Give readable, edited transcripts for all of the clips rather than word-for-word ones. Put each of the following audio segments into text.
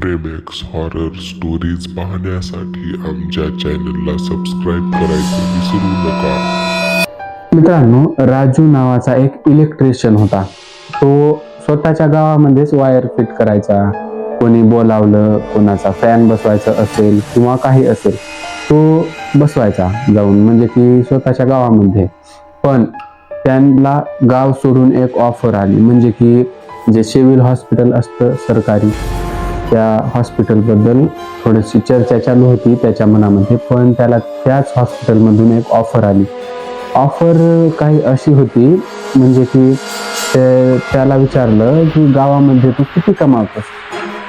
फ्रेमेक्स horror stories पाहण्यासाठी आमच्या चॅनलला सबस्क्राईब करायचं विसरू नका. मित्रांनो, राजू नावाचा एक इलेक्ट्रिशियन होता. तो स्वतःच्या गावामध्येच वायर फिट करायचा. कोणी बोलावलं, कोणाचा फॅन बसवायचा असेल किंवा काही असेल, तो बसवायचा जाऊन, म्हणजे की स्वतःच्या गावामध्ये. पण त्यांना गाव सोडून एक ऑफर आली, म्हणजे की जे सिव्हिल हॉस्पिटल असतं सरकारी, त्या हॉस्पिटलबद्दल थोडीशी चर्चा चालू होती त्याच्या मनामध्ये. पण त्याला त्याच हॉस्पिटलमधून एक ऑफर आली. ऑफर काही अशी होती, म्हणजे की त्याला विचारलं की गावामध्ये तू किती कमावतोस.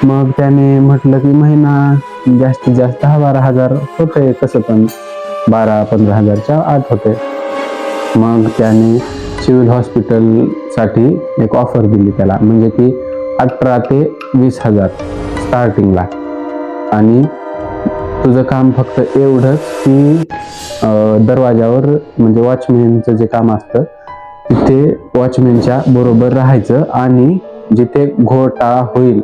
मग त्याने म्हटलं की महिना जास्तीत जास्त 10-12 हजार होते, कसं पण 12-15 हजारच्या आत होते. मग त्याने सिव्हिल हॉस्पिटलसाठी एक ऑफर दिली त्याला, म्हणजे की 18 ते 20 हजार स्टार्टिंगला. आणि तुझं काम फक्त एवढंच की दरवाजावर, म्हणजे वॉचमॅनचं जे काम असतं तिथे वॉचमॅनच्या बरोबर राहायचं आणि जिथे घोटाळा होईल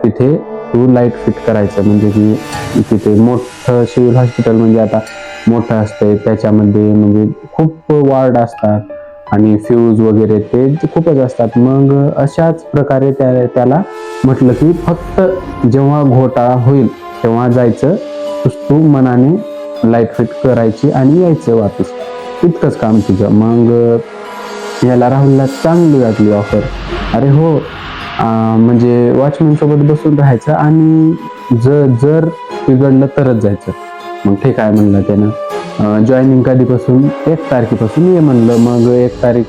तिथे तू लाईट फिट करायचं. म्हणजे की तिथे मोठं सिव्हिल हॉस्पिटल म्हणजे आता मोठं असतंय, त्याच्यामध्ये म्हणजे खूप वॉर्ड असतात आणि फ्यूज वगैरे ते खूपच असतात. मग अशाच प्रकारे त्याला म्हटलं की फक्त जेव्हा घोटाळा होईल तेव्हा जायचं, तू मनाने लाईट फिट करायची आणि यायचं वापस, इतकंच काम तुझं. मग याला राहुलला चांगली वाटली ऑफर. अरे हो, म्हणजे वॉचमॅन सोबत बसून राहायचं आणि जर बिघडलं तरच जायचं. मग ठीक आहे म्हणलं त्यानं. जॉईनिंग कधीपासून? 1 तारखेपासून ये म्हणलं. मग 1 तारीख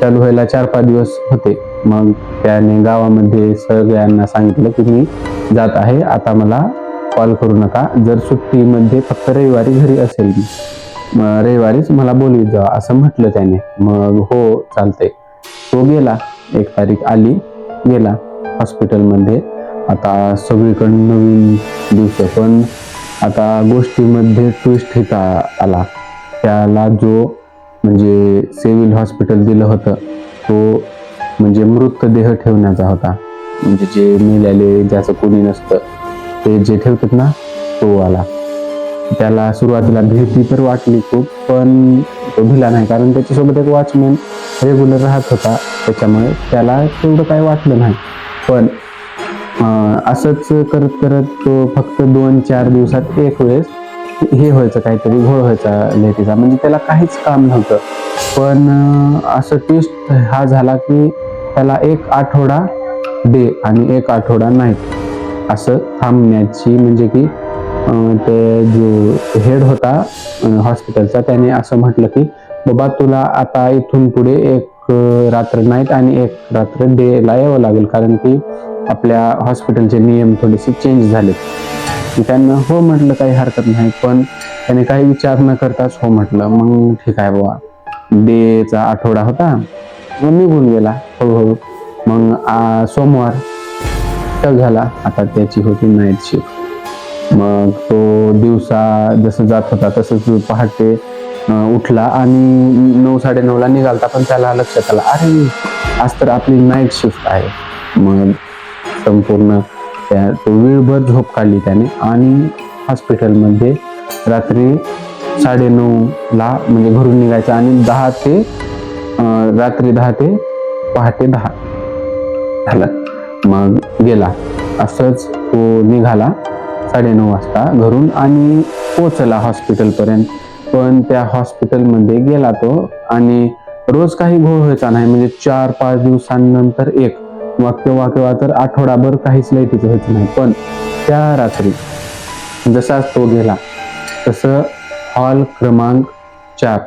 चालू व्हायला 4-5 दिवस होते. मग त्याने गावामध्ये सगळ्यांना सांगितलं की मी जात आहे, आता मला कॉल करू नका. जर सुट्टीमध्ये फक्त रविवारी घरी असेल मी, रविवारीच मला बोलवीत जा असं म्हटलं त्याने. मग हो चालतंय. तो गेला. 1 तारीख आली, गेला हॉस्पिटलमध्ये. आता सगळीकडे नवीन दिवस. पण आता गोष्टीमध्ये ट्विस्ट हिता आला. त्याला जो म्हणजे सिव्हिल हॉस्पिटल दिलं होतं तो म्हणजे मृतदेह ठेवण्याचा होता. म्हणजे जे मेलेले, ज्याचं कोणी नसतं ते जे ठेवतात ना, तो आला. त्याला सुरुवातीला भीती तर वाटली खूप, पण तो भिला नाही, कारण त्याच्यासोबत एक वॉचमॅन रेग्युलर राहत होता, त्याच्यामुळे त्याला तेवढं काही वाटलं नाही. पण असंच करत करत तो फक्त 2-4 दिवसात एक वेळेस हे व्हायचं, काहीतरी घोळ व्हायचा लेटीचा, म्हणजे त्याला काहीच काम नव्हतं. पण असं ट्विस्ट हा झाला की त्याला 1 आठवडा डे आणि 1 आठवडा नाईट असं थांबण्याची, म्हणजे की ते जो हेड होता हॉस्पिटलचा त्याने असं म्हटलं की बाबा तुला आता इथून पुढे 1 रात्र नाईट आणि 1 रात्र डे ला यावं लागेल, कारण की आपल्या हॉस्पिटलचे नियम थोडेसे चेंज झाले. त्यांना हो म्हटलं, काही हरकत नाही. पण त्याने काही विचार न करताच हो म्हटलं. मग ठीक आहे बाबा, डेचा आठवडा होता, मग निघून गेला हळूहळू. मग सोमवार टक झाला, आता त्याची होती नाईट शिफ्ट. मग तो दिवसा जसं जात होता तसंच पहाटे उठला आणि 9-9:30ला निघालता. पण त्याला लक्षात आलं, अरे आज तर आपली नाईट शिफ्ट आहे. मग संपूर्ण तो वेळभर झोप काढली त्याने आणि हॉस्पिटलमध्ये रात्री 9:30ला म्हणजे घरून निघायचं आणि रात्री 10 ते पहाटे 10 झालं. मग गेला. असंच तो निघाला 9:30 वाजता घरून आणि पोहोचला हॉस्पिटलपर्यंत. पण त्या हॉस्पिटलमध्ये गेला तो आणि रोज काही घोळ व्हायचा नाही, म्हणजे 4-5 दिवसांनंतर एक केव्हा तर आठवडाभर काहीच लाईटीचं व्हायचं नाही. पण त्या रात्री जसाच तो गेला तसं हॉल क्रमांक 4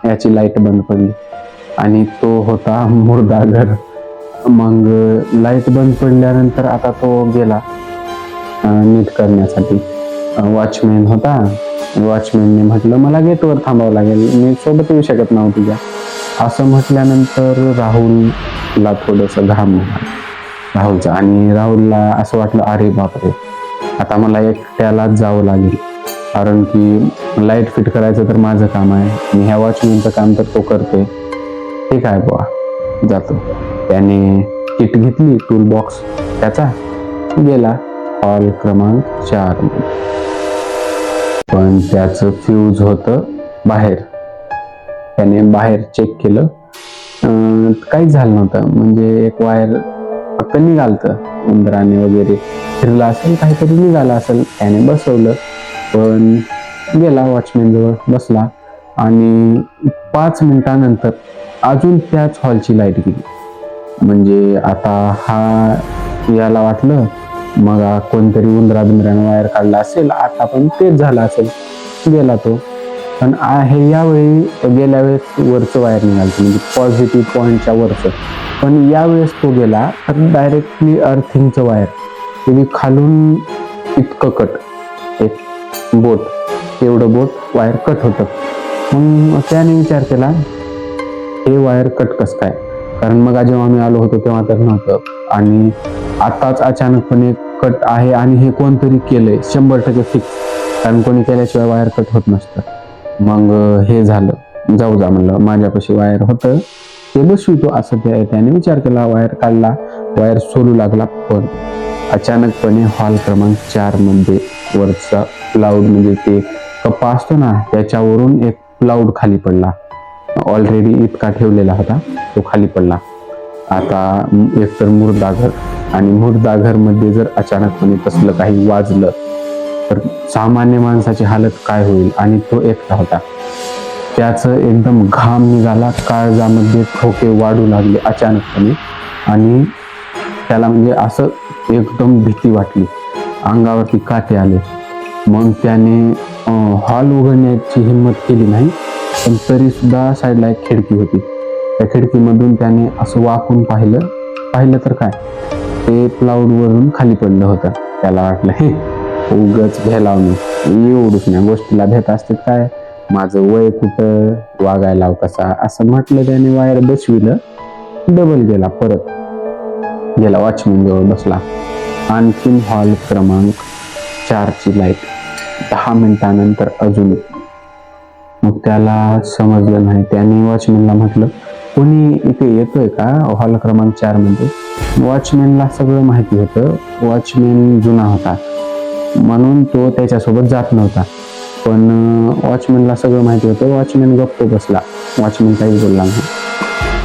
याची लाईट बंद पडली आणि तो होता मुर्दाघर. मग लाईट बंद पडल्यानंतर आता तो गेला नीट करण्यासाठी. वॉचमॅन होता. वॉचमॅनने म्हटलं मला गेटवर थांबावं लागेल, मी सोबत येऊ शकत नव्हती तुझ्या. असं म्हटल्यानंतर राहुलला थोडंसं घाम राहुलचा, आणि राहुलला असं वाटलं, अरे बापरे, आता मला एकट्यालाच जावं लागेल, कारण की लाईट फिट करायचं तर माझं काम आहे आणि ह्या वॉचमॅनचं काम तर तो करतोय. ठीक आहे बुवा, जातो. त्याने किट घेतली, टूल बॉक्स त्याचा, गेला हॉल क्रमांक 4 मध्ये. पण त्याचं फ्यूज होतं बाहेर. त्याने बाहेर चेक केलं, काहीच झालं नव्हतं. म्हणजे एक वायर फक्त निघालतं, उंदराने वगैरे फिरला असेल, काहीतरी निघालं असेल. त्याने बसवलं, पण गेला वॉचमॅन जवळ बसला आणि 5 मिनिटानंतर अजून त्याच हॉलची लाईट गेली. म्हणजे आता याला वाटलं मग कोणतरी उंदरा बिंद्राने वायर काढला असेल, आता पण तेच झालं असेल. गेला तो. पण यावेळी गेल्या वेळेस वरचं वायर निघालं, म्हणजे पॉझिटिव्ह पॉईंटच्या वरचं. पण यावेळेस तो गेला तर डायरेक्टली अर्थिंगचं वायर, ते खालून इतकं कट, एक बोट एवढं बोट वायर कट होतं. मग त्याने विचार केला, हे वायर कट कसं काय? कारण मग जेव्हा मी आलो होतो तेव्हा तर नव्हतं, आणि आताच अचानकपणे कट आहे, आणि हे कोणतरी केलंय 100% फिक्स, कारण कोणी केल्याशिवाय वायर कट होत नसतं. मग हे झालं, जाऊ जा म्हणलं, माझ्यापाशी वायर होतं ते बसवितो असं त्याने विचार केला. वायर काढला, वायर सोलू लागला. पण अचानकपणे हॉल क्रमांक 4 मध्ये वरचा क्लाउड, म्हणजे ते कप्पा असतो ना, त्याच्यावरून एक क्लाउड खाली पडला. ऑलरेडी इतका ठेवलेला होता, तो खाली पडला. आता एकतर मुर्दा घर, आणि मुर्दा घर मध्ये जर अचानकपणे तसलं काही वाजलं तर सामान्य माणसाची हालत काय होईल. आणि तो एकटा होता. त्याचं एकदम घाम निघाला, काळजामध्ये ठोके वाढू लागले अचानकपणे, आणि त्याला म्हणजे असं एकदम भीती वाटली, अंगावरती काटे आले. मग त्याने हॉल उघडण्याची हिंमत केली नाही, पण तरी सुद्धा साईडला एक खिडकी होती. त्या खिडकीमधून त्याने असं वाकून पाहिलं तर काय, ते क्लाउड वरून खाली पडलं होतं. त्याला वाटलं, हे उगाच भेलावणे, एवढूच नाही गोष्टीला भेट असते काय, माझं वय कुठं, वागायला कसा, असं म्हटलं. त्याने वायर बसविलं, डबल गेला, परत गेला वॉचमॅन जवळ बसला. आणखीन हॉल क्रमांक 4 ची लाईट 10 मिनिटानंतर अजून. मग त्याला समजलं नाही. त्याने वॉचमॅनला म्हटलं, कोणी इथे येतोय का हॉल क्रमांक 4 मध्ये? वॉचमॅनला सगळं माहिती होतं. वॉचमॅन जुना होता म्हणून तो त्याच्यासोबत जात नव्हता. पण वॉचमॅनला सगळं माहिती होतं. वॉचमॅन गप्प बसला, वॉचमॅन काही बोलला नाही.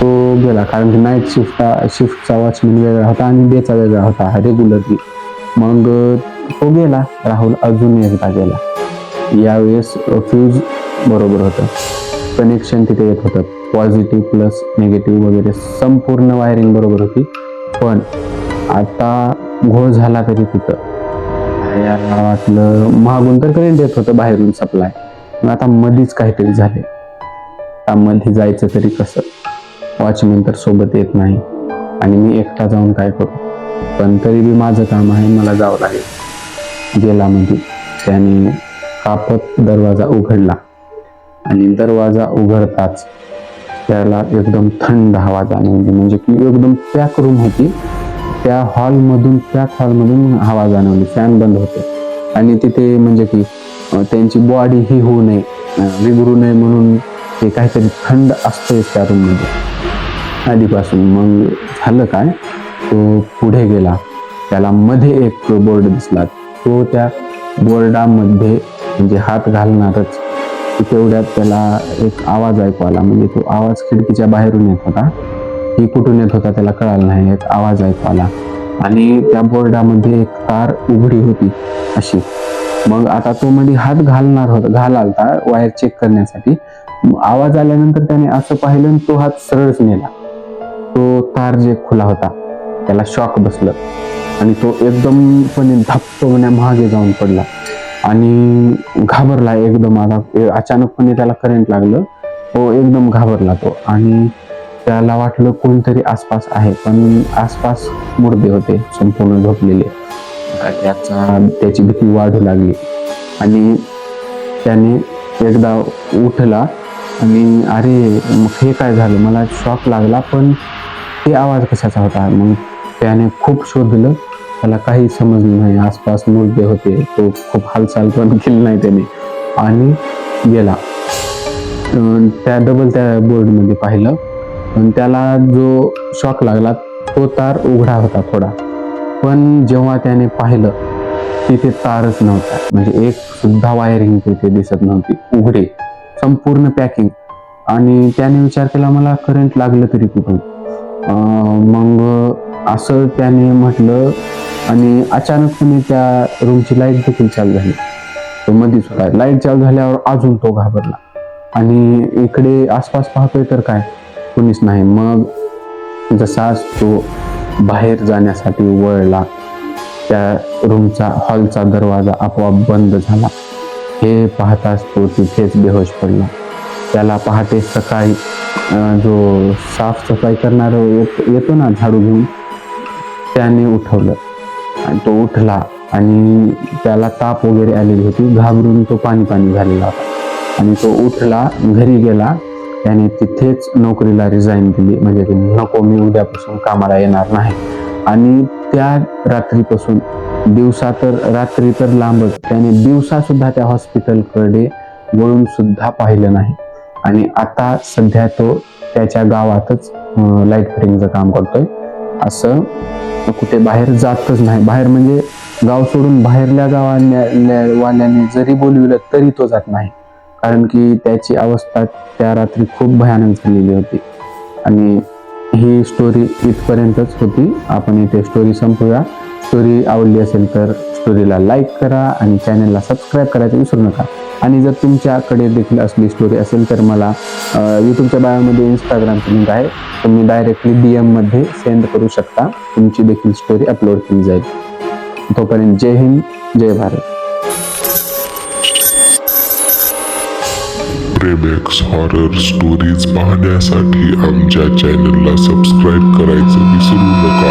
तो गेला, कारण की नाईट शिफ्टचा वॉचमॅन वेगळा होता आणि डेचा वेगळा होता रेग्युलरली. मग तो गेला. राहुल अजून एकदा गेला. यावेळेस फ्यूज बरोबर होतं, कनेक्शन तिथे येत होतं, पॉझिटिव्ह प्लस निगेटिव्ह वगैरे संपूर्ण वायरिंग बरोबर होती. पण आता घोळ झाला तरी तिथं याला वाटलं, मागून तर करंट येत होतं, बाहेरून सप्लाय. मग आता मधीच काहीतरी झाले. मध्ये जायचं तरी कसं? वॉचमॅन तर सोबत येत नाही, आणि मी एकटा जाऊन काय करू? पण तरी बी माझं काम आहे, मला जावं लागेल. गेला मध्ये. त्याने कापत दरवाजा उघडला, आणि दरवाजा उघडताच त्याला एकदम थंड हवा जाणवली. म्हणजे की एकदम पॅक रूम होती, त्या हॉलमधून हवा जाणवली. फॅन बंद होते, आणि तिथे म्हणजे की त्यांची बॉडी ही होऊ नये, विघरू नये म्हणून ते काहीतरी थंड असतंच त्या रूममध्ये आधीपासून. मग झालं काय, तो पुढे गेला. त्याला मध्ये एक बोर्ड दिसला. तो त्या बोर्डामध्ये म्हणजे हात घालणारच, तेवढ्यात त्याला एक आवाज ऐकू आला. म्हणजे तो आवाज खिडकीच्या बाहेरून येत होता, की कुठून येत होता त्याला कळालं नाही. एक आवाज ऐकू आला, आणि त्या बोर्डामध्ये एक तार उघडी होती अशी. मग आता तो मध्ये हात घालालता वायर चेक करण्यासाठी. आवाज आल्यानंतर त्याने असं पाहिलं, आणि तो हात सरळच नेला. तो तार जे खुला होता त्याला शॉक बसलं, आणि तो एकदमपणे धप्पपणे मागे जाऊन पडला, आणि घाबरला एकदम. आता अचानकपणे त्याला करंट लागलं, तो एकदम घाबरला तो, आणि त्याला वाटलं कोणतरी आसपास आहे. पण आसपास मुर्दे होते संपूर्ण झोपलेले. त्याची भीती वाढू लागली, आणि त्याने एकदा उठला, आणि अरे मग हे काय झालं, मला शॉक लागला, पण ते आवाज कशाचा होता? मग त्याने खूप शोधलं, त्याला काही समजलं नाही. आसपास मुर्दे होते. तो खूप हालचाल पण केली नाही त्याने, आणि गेला. त्या बोर्डमध्ये पाहिलं, पण त्याला जो शॉक लागला तो तार उघडा होता थोडा. पण जेव्हा त्याने पाहिलं तिथे तारच नव्हता, म्हणजे एक सुद्धा वायरिंग तिथे दिसत नव्हती, उघडे संपूर्ण पॅकिंग. आणि त्याने विचार केला मला करंट लागलं तरी कुठून. मग असं त्याने म्हटलं आणि अचानकपणे त्या रूमची लाईट देखील चालू झाली. तो मध्येच होता. लाईट चालू झाल्यावर अजून तो घाबरला आणि इकडे आसपास पाहतोय तर काय कोणीच नाही. मग जसाच तो बाहेर जाण्यासाठी वळला, त्या रूमचा हॉलचा दरवाजा आपोआप बंद झाला. हे पाहताच तो तिथेच बेहोश पडला. त्याला पहाटे सकाळी जो साफसफाई करणारा येतो ना झाडू घेऊन, त्याने उठवलं आणि तो उठला आणि त्याला ताप वगैरे आलेली होती. घाबरून तो पाणी झालेला होता आणि तो उठला, घरी गेला. त्याने तिथेच नोकरीला रिझाईन दिली, म्हणजे ते नको मी उद्यापासून कामाला येणार नाही. आणि त्या रात्रीपासून रात्री तर लांबच, त्याने दिवसा सुद्धा त्या हॉस्पिटलकडे वळून सुद्धा पाहिलं नाही. आणि आता सध्या तो त्याच्या गावातच लाईट फिटिंगचं काम करतोय. असं कुठे बाहेर जातच नाही. बाहेर म्हणजे गाव सोडून बाहेरल्या वाल्याने जरी बोलविलं तरी तो जात नाही, कारण की त्याची अवस्था त्या रात्री खूप भयानक झालेली होती. आणि ही स्टोरी इथपर्यंतच होती. आपण इथे स्टोरी संपूया. स्टोरी आवडली असेल तर स्टोरीला लाईक करा आणि चॅनलला सबस्क्राईब करायचं विसरू नका. आणि जर तुमच्याकडे देखील असली स्टोरी असेल तर मला यूट्यूबच्या बायोमध्ये इंस्टाग्रामची लिंक आहे, तुम्ही डायरेक्टली DM मध्ये सेंड करू शकता. तुमची देखील स्टोरी अपलोड केली जाईल. तोपर्यंत जय हिंद, जय भारत. प्रेमॅक्स हॉरर स्टोरीज पाहण्यासाठी आमच्या चॅनलला सबस्क्राईब करायचं विसरू नका.